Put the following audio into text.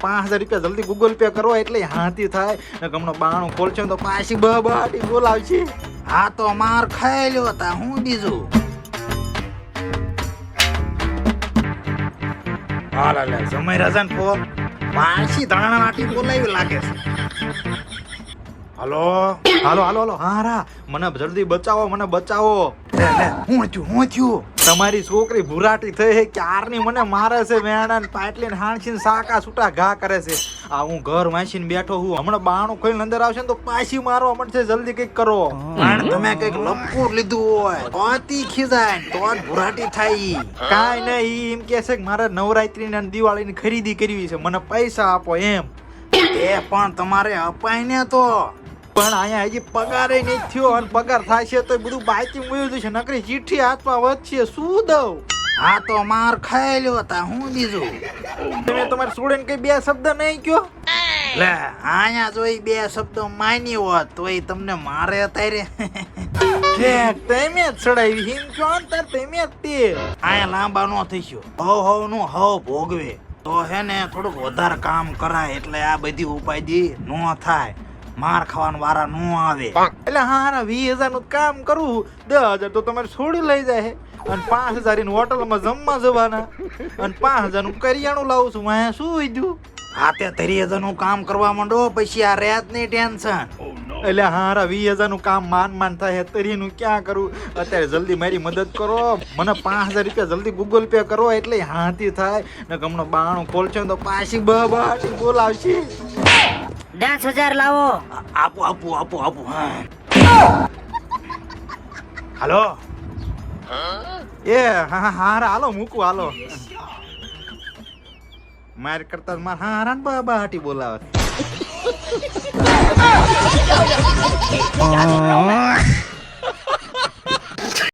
5000 રૂપિયા જલ્દી Google pay કરો એટલે હાથી થાય ને હમણાં બાણું ખોલશે તો પાછી બહાટી બોલાવશે. હા તો માર ખાઈ લ્યો તા હું બીજું. હાલ હાલ સમય રાજાન ફોન પાછી ધાણા નાટી બોલાવી લાગે છે. હાલો હાલો હાલો હાલો હારા મને જલ્દી બચાવો મને બચાવો. હું થયું તમારી છોકરી ભુરાટી થઈ છે ક્યારની મને મારે છે વેણા ને પાટલી ને હાણસીને સાકા છૂટા ઘા કરે છે. આ હું ઘર વાંચીને બેઠો હું હમણાં બાણું ખોલીને અંદર આવશે ને તો પાછી મારવા મળશે. જલ્દી કઈક કરો. પણ તમે કઈક લપકુર લીધું હોય તોતી ખીજાય તો જ ભુરાટી થાય. કાઈ નહીં એમ કે છે કે મારે નવરાત્રી ને દિવાળી ની ખરીદી કરવી છે મને પૈસા આપો એમ. એ પણ તમારે અપાય ને તો. પણ અહીંયા હજી પગારે નહીં થયો અને પગાર થશે તો બધું બાકી મળ્યું જશે નકરી ચીઠી હાથમાં વધશે શું દઉં. હા તો માર ખાઈ લ્યો તા હું બીજું. તમે તમારે છોડીને કઈ બે શબ્દ નહીં કયો. લે અહીંયા જોઈ બે શબ્દો માની હોત તોય તમને મારે અત્યારે તમે જ ચડાવી હિમ કયો ને તાર તમે જ તે અહીંયા લાંબા નો થઈશું. હવ નું હવ ભોગવે તો હે ને થોડુંક વધારે કામ કરાય એટલે આ બધી ઉપાધિ નો થાય. માર ખાવાનું વારા નો આવે. એટલે હારા 20000 નું કામ કરવું 10000 તો તમારે છોડી લઈ જાય અને 5000 ની હોટલમાં જમવા જવાના અને 5000 નું કરિયાણું લાવું છું મેં શું વધ્યું. હા તે 3000 નું કામ કરવા માંડો પછી આ રેત ની ટેન્શન. એટલે હારા 20000 નું કામ માન થાય તરી નું ક્યાં કરું. અત્યારે જલ્દી મારી મદદ કરો મને 5000 રૂપિયા જલ્દી ગૂગલ પે કરો એટલે હાથી થાય ને હમણાં બાણું ખોલશે તો પાછી બહાટી બોલાવશે. 10000 લાવો. આપો. હાલો એ હા હારા હાલો મૂકું હાલો. માર કરતા માર હારા ને બહાટી બોલાવે.